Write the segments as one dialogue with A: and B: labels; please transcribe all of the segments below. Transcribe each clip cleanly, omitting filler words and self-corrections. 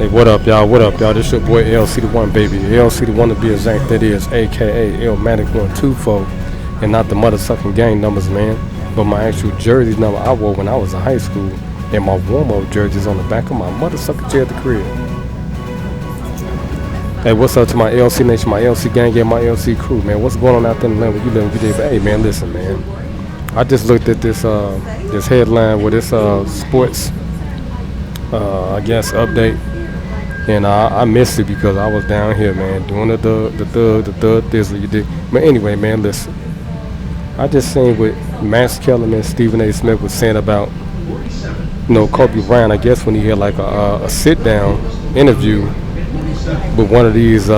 A: Hey, what up, y'all? What up, y'all? This your boy LC the One, baby. LC the One to be exact, that is, aka Illmatic 124, and not the motherfucking gang numbers, man. But my actual jersey number I wore when I was in high school, and my warm-up jerseys on the back of my motherfucking chair at the crib. Hey, what's up to my LC Nation, my LC gang, and my LC crew, man? What's going on out there in the land where you live every day? But hey, man, listen, man. I just looked at this this headline with this sports, I guess, update. And I missed it because I was down here, man, doing the thug thizzle, you did. But anyway, man, listen. I just seen what Max Kellerman and Stephen A. Smith was saying about, Kobe Bryant. I guess when he had like a sit-down interview with one of these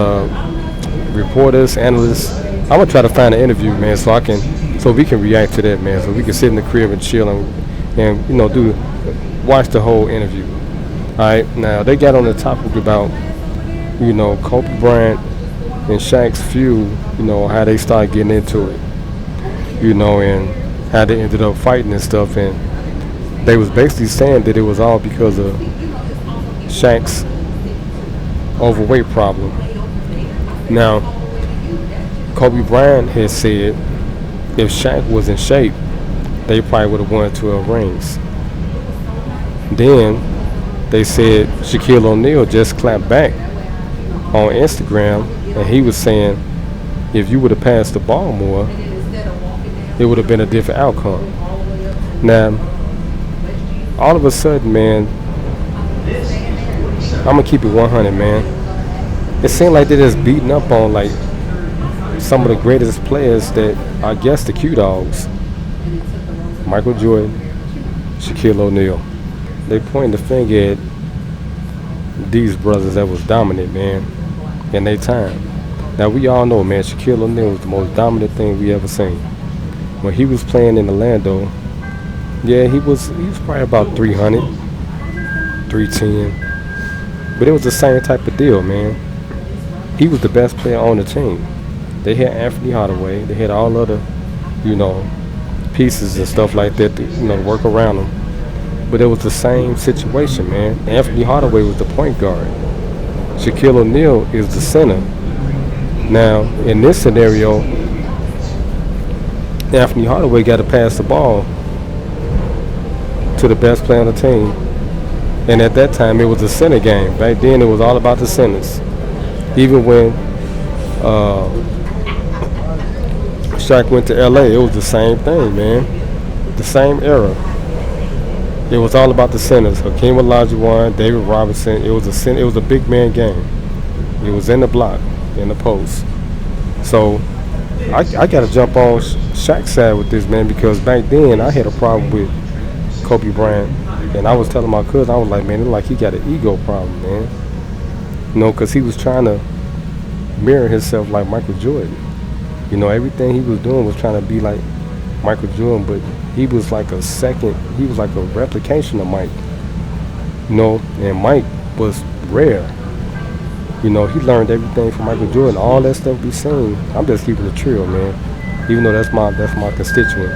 A: reporters, analysts. I'm gonna try to find an interview, man, so we can react to that, man. So we can sit in the crib and chill and watch the whole interview. Alright, now they got on the topic about, Kobe Bryant and Shaq's feud, how they started getting into it, and how they ended up fighting and stuff. And they was basically saying that it was all because of Shaq's overweight problem. Now, Kobe Bryant has said if Shaq was in shape, they probably would have won 12 rings. Then they said Shaquille O'Neal just clapped back on Instagram, and he was saying if you would have passed the ball more, it would have been a different outcome. Now, all of a sudden, man, I'm gonna keep it 100, man. It seemed like they're just beating up on like some of the greatest players that I guess the Q Dogs, Michael Jordan, Shaquille O'Neal. They pointing the finger at these brothers that was dominant, man, in their time. Now we all know, man, Shaquille O'Neal was the most dominant thing we ever seen. When he was playing in Orlando, yeah, he was probably about 300, 310. But it was the same type of deal, man. He was the best player on the team. They had Anthony Hardaway. They had all other, pieces and stuff like that to, work around them. But it was the same situation, man. Anthony Hardaway was the point guard. Shaquille O'Neal is the center. Now, in this scenario, Anthony Hardaway got to pass the ball to the best player on the team. And at that time, it was a center game. Back then, it was all about the centers. Even when Shaq went to LA, it was the same thing, man. The same era. It was all about the centers. Hakeem Olajuwon, David Robinson. It was a big man game. It was in the block, in the post. So I got to jump on Shaq's side with this, man, because back then I had a problem with Kobe Bryant, and I was telling my cousin, I was like, man, it looked like he got an ego problem, man. Because he was trying to mirror himself like Michael Jordan. Everything he was doing was trying to be like Michael Jordan, but he was like he was like a replication of Mike. And Mike was rare. He learned everything from Michael Jordan. All that stuff we seen, I'm just keeping it real, man. Even though that's my constituent.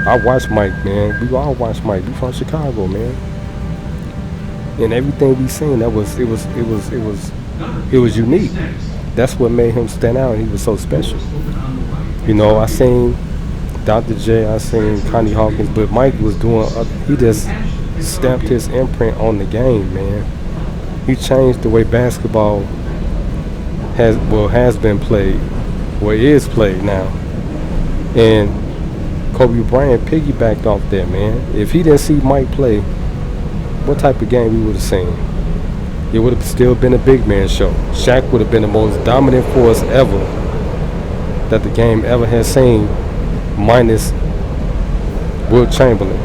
A: I watch Mike, man. We all watch Mike. We from Chicago, man. And everything we seen, it was unique. That's what made him stand out, and he was so special. I seen Dr. J, I seen Connie Hawkins, but Mike was doing, he just stamped his imprint on the game, man. He changed the way basketball has been played, or is played now. And Kobe Bryant piggybacked off that, man. If he didn't see Mike play, what type of game we would have seen? It would have still been a big man show. Shaq would have been the most dominant force ever that the game ever has seen, minus Wilt Chamberlain.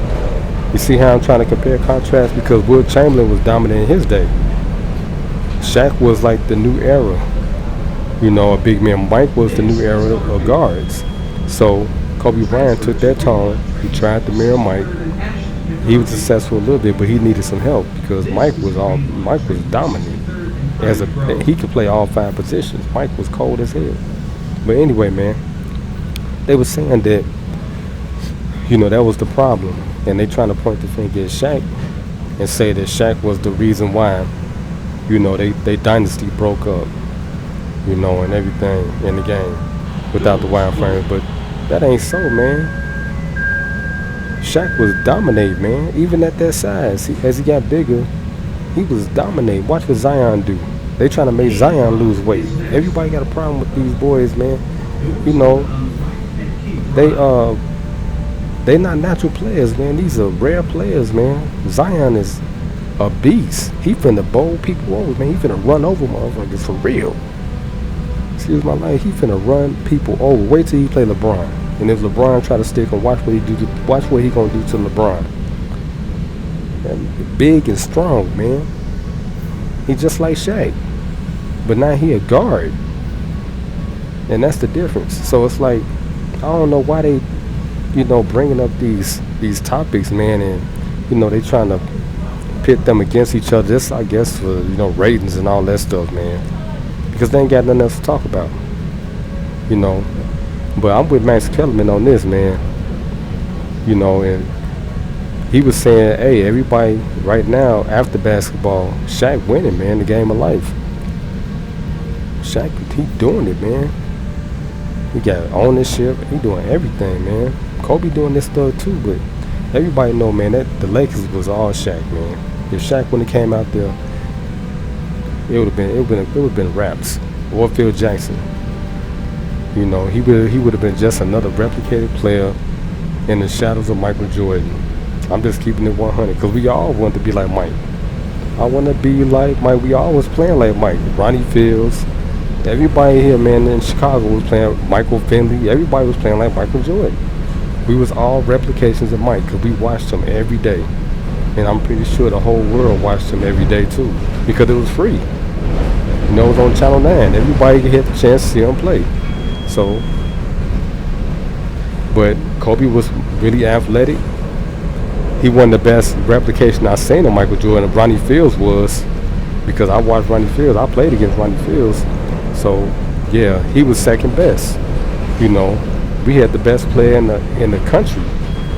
A: You see how I'm trying to compare contrast? Because Wilt Chamberlain was dominant in his day. Shaq was like the new era, a big man. Mike was the new era of guards. So Kobe Bryant took that tone. He tried to mirror Mike. He was successful a little bit, but he needed some help because Mike was dominant. He could play all 5 positions. Mike was cold as hell. But anyway, man, they were saying that, that was the problem. And they trying to point the finger at Shaq and say that Shaq was the reason why They dynasty broke up, and everything in the game without the wireframe. But that ain't so, man. Shaq was dominate, man. Even at that size, as he got bigger, he was dominate. Watch what Zion do. They trying to make Zion lose weight. Everybody got a problem with these boys, man. You know, they they not natural players, man. These are rare players, man. Zion is a beast. He finna bowl people over, man. He finna run over motherfuckers for real. Excuse my life. He finna run people over. Wait till he play LeBron. And if LeBron try to stick him, watch what he do. Watch what he gonna do to LeBron. And big and strong, man. He just like Shaq, but now he a guard, and that's the difference. So it's like I don't know why they, bringing up these topics, man, and they trying to pit them against each other. Just I guess for ratings and all that stuff, man, because they ain't got nothing else to talk about, you know. But I'm with Max Kellerman on this, man. And he was saying, hey, everybody right now after basketball, Shaq winning, man, the game of life. Shaq, he doing it, man. He got ownership. He doing everything, man. Kobe doing this stuff too, but everybody know, man, that the Lakers was all Shaq, man. If Shaq wouldn't have came out there, it would have been raps or Phil Jackson. He would have been just another replicated player in the shadows of Michael Jordan. I'm just keeping it 100 because we all want to be like Mike. I want to be like Mike. We all was playing like Mike. Ronnie Fields. Everybody here, man, in Chicago was playing Michael Finley. Everybody was playing like Michael Jordan. We was all replications of Mike because we watched him every day. And I'm pretty sure the whole world watched him every day too because it was free. It was on Channel 9. Everybody could get the chance to see him play. So, but Kobe was really athletic. He wasn't the best replication I seen of Michael Jordan. Ronnie Fields was, because I watched Ronnie Fields. I played against Ronnie Fields. So, yeah, he was second best. We had the best player in the country,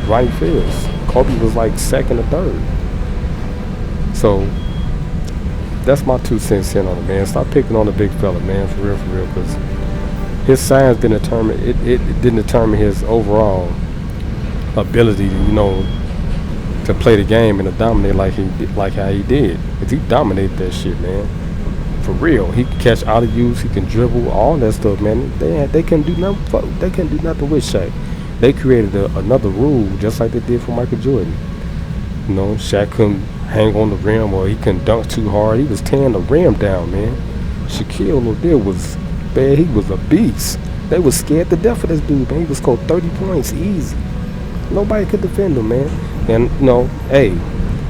A: Ronnie Fields. Kobe was like second or third. So, that's my 2 cents in on it, man. Stop picking on the big fella, man, for real, because his size didn't determine it didn't determine his overall ability, to play the game and to dominate like how he did. Cause he dominated that shit, man. For real. He can catch out of use, he can dribble, all that stuff, man. They couldn't do nothing. They couldn't do nothing with Shaq. They created another rule just like they did for Michael Jordan. Shaq couldn't hang on the rim or he couldn't dunk too hard. He was tearing the rim down, man. Shaquille O'Neal was bad. He was a beast. They was scared to death of this dude, man. He was scored 30 points easy. Nobody could defend him, man. And hey,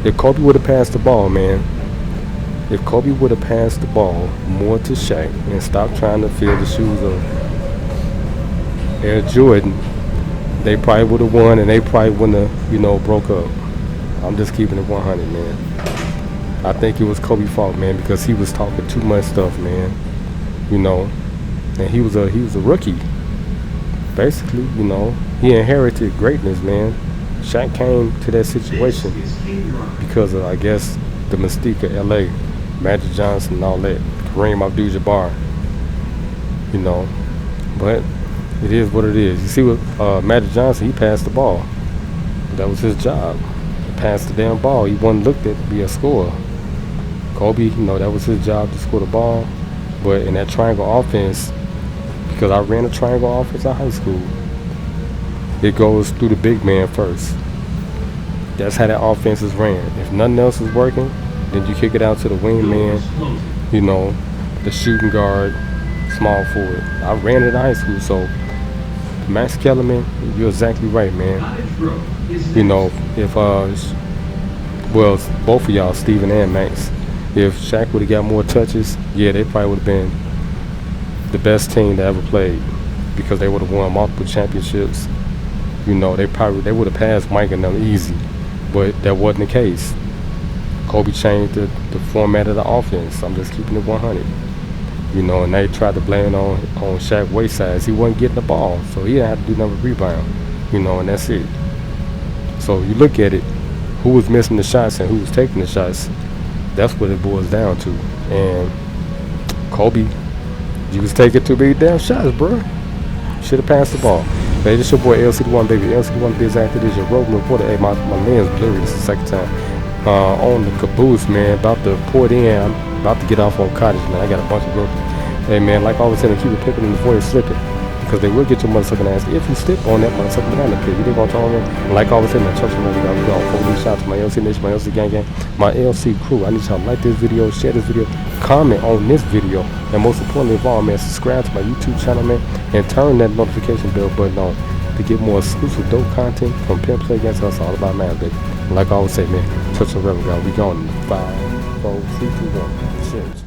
A: if Kobe would have passed the ball, man, if Kobe would have passed the ball more to Shaq and stopped trying to fill the shoes of Air Jordan, they probably would have won and they probably wouldn't have, broke up. I'm just keeping it 100, man. I think it was Kobe's fault, man, because he was talking too much stuff, man. And he was a rookie. Basically, he inherited greatness, man. Shaq came to that situation because of, I guess, the mystique of LA, Magic Johnson and all that, Kareem Abdul-Jabbar. But it is what it is. You see what Magic Johnson, he passed the ball. That was his job. He passed the damn ball. He wasn't looked at to be a scorer. Kobe, that was his job to score the ball. But in that triangle offense, because I ran a triangle offense in high school, it goes through the big man first. That's how that offense is ran. If nothing else is working, then you kick it out to the wing man, the shooting guard, small forward. I ran it in high school, so Max Kellerman, you're exactly right, man. If both of y'all, Steven and Max, if Shaq would have got more touches, yeah, they probably would have been the best team that ever played because they would have won multiple championships. They would have passed Mike and them easy, but that wasn't the case. Kobe changed the format of the offense. I'm just keeping it 100. And they tried to blame it on Shaq waist size. He wasn't getting the ball, so he didn't have to do nothing but rebound. And that's it. So you look at it, who was missing the shots and who was taking the shots. That's what it boils down to. And Kobe, you was taking too many damn shots, bro. Should have passed the ball. Hey, this your boy LCD1, baby. LCD1 biz after this. Your roving reporter. Hey, my lens blurry. This is the second time. On the caboose, man. About to pour it in. I'm about to get off on Cottage, man. I got a bunch of groceries. Hey, man, like I always said, keep it pimping and avoid slipping. Because they will get your motherfucking ass if you slip on that motherfucking banana pit. You think I'm talking about? Like I always said, man, trust me, man. We got 4 shots to my LC Nation, my LC gang, my LC crew. I need y'all to like this video, share this video, comment on this video, and most importantly of all, man, subscribe to my YouTube channel, man, and turn that notification bell button on to get more exclusive dope content from Pimp Play Against Us, all about man, baby. Like I always say, man, touch the rebel, guy. We going in 5, 4, 3, 2, 1. Cheers.